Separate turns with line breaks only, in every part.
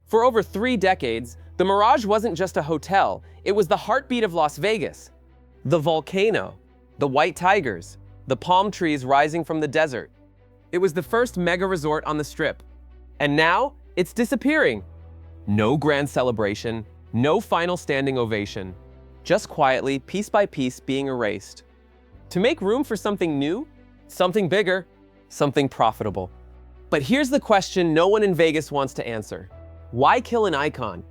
For over 3 decades, the Mirage wasn't just a hotel, it was the heartbeat of Las Vegas. The volcano, the white tigers, the palm trees rising from the desert. It was the first mega resort on the Strip. And now, it's disappearing. No grand celebration, no final standing ovation. Just quietly, piece by piece, being erased. To make room for something new, something bigger, something profitable. But here's the question no one in Vegas wants to answer. Why kill an icon?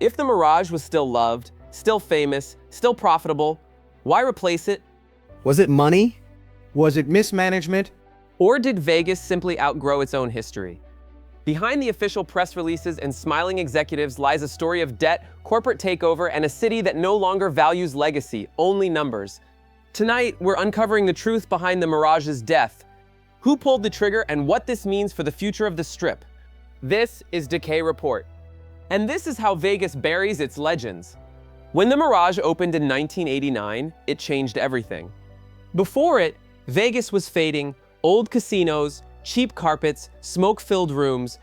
If the Mirage was still loved, still famous, still profitable, why replace it?
Was it money? Was it mismanagement?
Or did Vegas simply outgrow its own history? Behind the official press releases and smiling executives lies a story of debt, corporate takeover, and a city that no longer values legacy, only numbers. Tonight, we're uncovering the truth behind the Mirage's death. Who pulled the trigger and what this means for the future of the Strip. This is Decay Report. And this is how Vegas buries its legends. When the Mirage opened in 1989, it changed everything. Before it, Vegas was fading, old casinos, cheap carpets, smoke-filled rooms.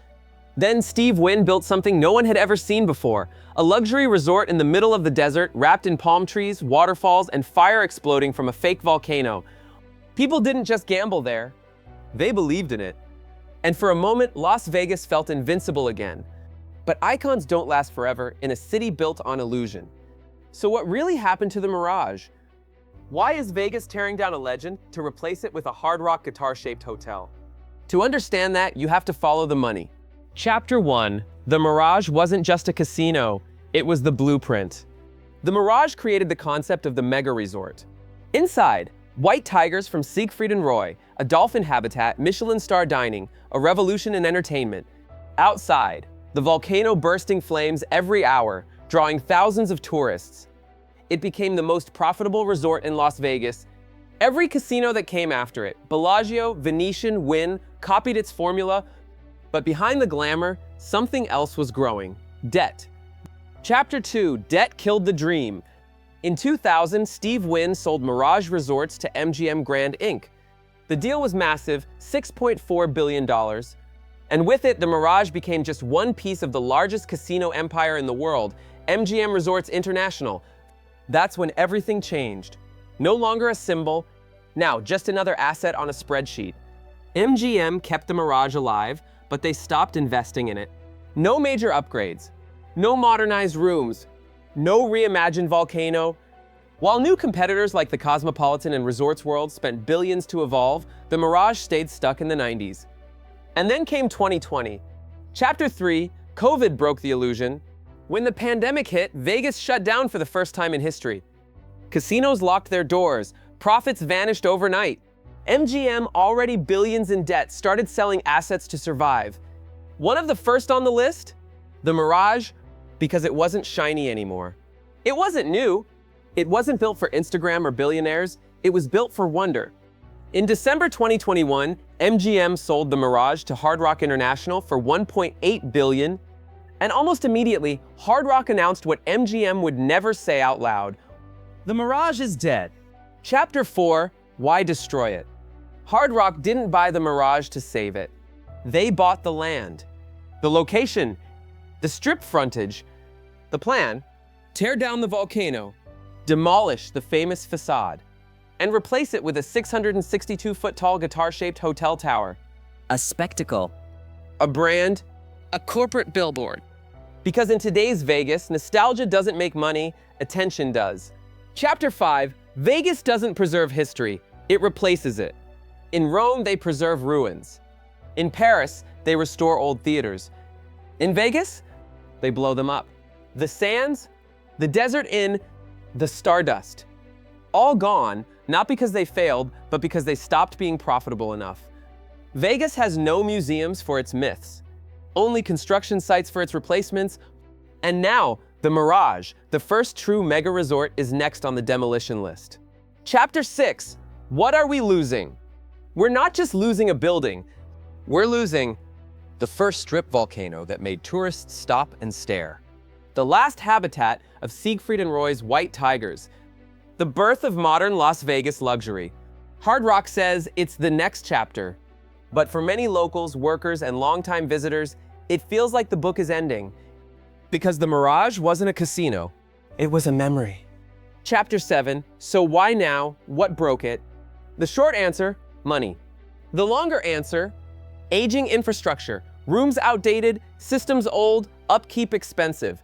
Then Steve Wynn built something no one had ever seen before, a luxury resort in the middle of the desert, wrapped in palm trees, waterfalls, and fire exploding from a fake volcano. People didn't just gamble there, they believed in it. And for a moment, Las Vegas felt invincible again. But icons don't last forever in a city built on illusion. So what really happened to the Mirage? Why is Vegas tearing down a legend to replace it with a hard rock guitar-shaped hotel? To understand that, you have to follow the money. Chapter 1. The Mirage wasn't just a casino, it was the blueprint. The Mirage created the concept of the mega resort. Inside, white tigers from Siegfried and Roy, a dolphin habitat, Michelin star dining, a revolution in entertainment. Outside, the volcano bursting flames every hour, drawing thousands of tourists. It became the most profitable resort in Las Vegas. Every casino that came after it, Bellagio, Venetian, Wynn, copied its formula. But behind the glamour, something else was growing: debt. Chapter 2. Debt killed the dream. In 2000, Steve Wynn sold Mirage Resorts to MGM Grand Inc. The deal was massive, $6.4 billion. And with it, the Mirage became just one piece of the largest casino empire in the world, MGM Resorts International. That's when everything changed. No longer a symbol, now just another asset on a spreadsheet. MGM kept the Mirage alive, but they stopped investing in it. No major upgrades, no modernized rooms, no reimagined volcano. While new competitors like the Cosmopolitan and Resorts World spent billions to evolve, the Mirage stayed stuck in the 90s. And then came 2020. Chapter 3, COVID broke the illusion. When the pandemic hit, Vegas shut down for the first time in history. Casinos locked their doors, profits vanished overnight. MGM, already billions in debt, started selling assets to survive. One of the first on the list? The Mirage, because it wasn't shiny anymore. It wasn't new. It wasn't built for Instagram or billionaires. It was built for wonder. In December 2021, MGM sold the Mirage to Hard Rock International for $1.8 billion. And almost immediately, Hard Rock announced what MGM would never say out loud. The Mirage is dead. Chapter 4. Why destroy it? Hard Rock didn't buy the Mirage to save it. They bought the land, the location, the strip frontage. The plan: tear down the volcano, demolish the famous facade, and replace it with a 662-foot-tall guitar-shaped hotel tower.
A spectacle.
A brand, a corporate billboard. Because in today's Vegas, nostalgia doesn't make money, attention does. Chapter 5. Vegas doesn't preserve history, it replaces it. In Rome, they preserve ruins. In Paris, they restore old theaters. In Vegas, they blow them up. The sands, the desert inn, the stardust. All gone, not because they failed, but because they stopped being profitable enough. Vegas has no museums for its myths, only construction sites for its replacements. And now, the Mirage, the first true mega resort, is next on the demolition list. Chapter 6. What are we losing? We're not just losing a building, we're losing the first strip volcano that made tourists stop and stare. The last habitat of Siegfried and Roy's white tigers. The birth of modern Las Vegas luxury. Hard Rock says it's the next chapter. But for many locals, workers, and longtime visitors, it feels like the book is ending. Because the Mirage wasn't a casino, it was a memory. Chapter 7, so why now? What broke it? The short answer, money. The longer answer, aging infrastructure, rooms outdated, systems old, upkeep expensive.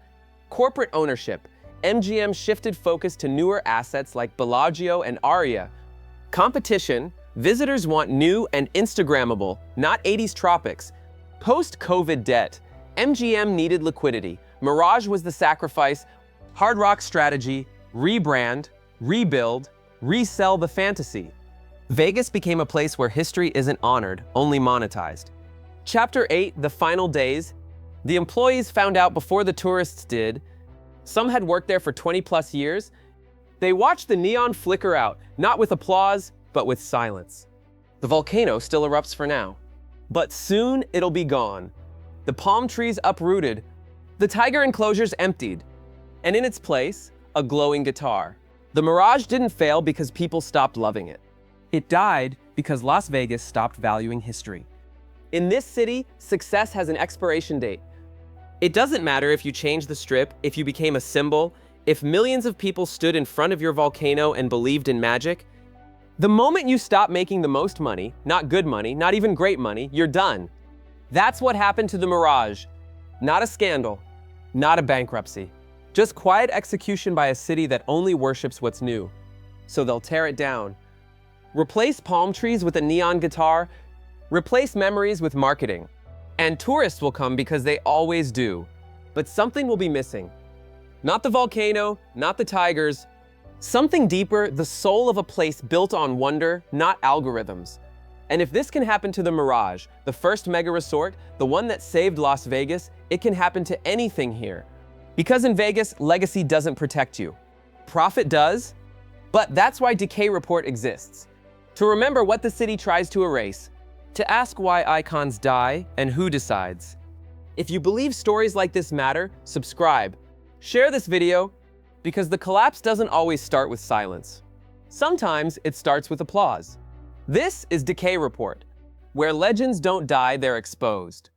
Corporate ownership, MGM shifted focus to newer assets like Bellagio and Aria. Competition, visitors want new and Instagrammable, not 80s tropics. Post-COVID debt, MGM needed liquidity. Mirage was the sacrifice. Hard Rock strategy, rebrand, rebuild, resell the fantasy. Vegas became a place where history isn't honored, only monetized. Chapter 8, the final days. The employees found out before the tourists did. Some had worked there for 20+ years. They watched the neon flicker out, not with applause, but with silence. The volcano still erupts for now. But soon it'll be gone. The palm trees uprooted, the tiger enclosures emptied, and in its place, a glowing guitar. The Mirage didn't fail because people stopped loving it. It died because Las Vegas stopped valuing history. In this city, success has an expiration date. It doesn't matter if you changed the strip, if you became a symbol, if millions of people stood in front of your volcano and believed in magic. The moment you stop making the most money, not good money, not even great money, you're done. That's what happened to the Mirage. Not a scandal, not a bankruptcy. Just quiet execution by a city that only worships what's new. So they'll tear it down. Replace palm trees with a neon guitar. Replace memories with marketing. And tourists will come because they always do. But something will be missing. Not the volcano, not the tigers. Something deeper, the soul of a place built on wonder, not algorithms. And if this can happen to the Mirage, the first mega resort, the one that saved Las Vegas, it can happen to anything here. Because in Vegas, legacy doesn't protect you. Profit does, but that's why Decay Report exists. To remember what the city tries to erase. To ask why icons die and who decides. If you believe stories like this matter, subscribe. Share this video, because the collapse doesn't always start with silence. Sometimes it starts with applause. This is Decay Report, where legends don't die, they're exposed.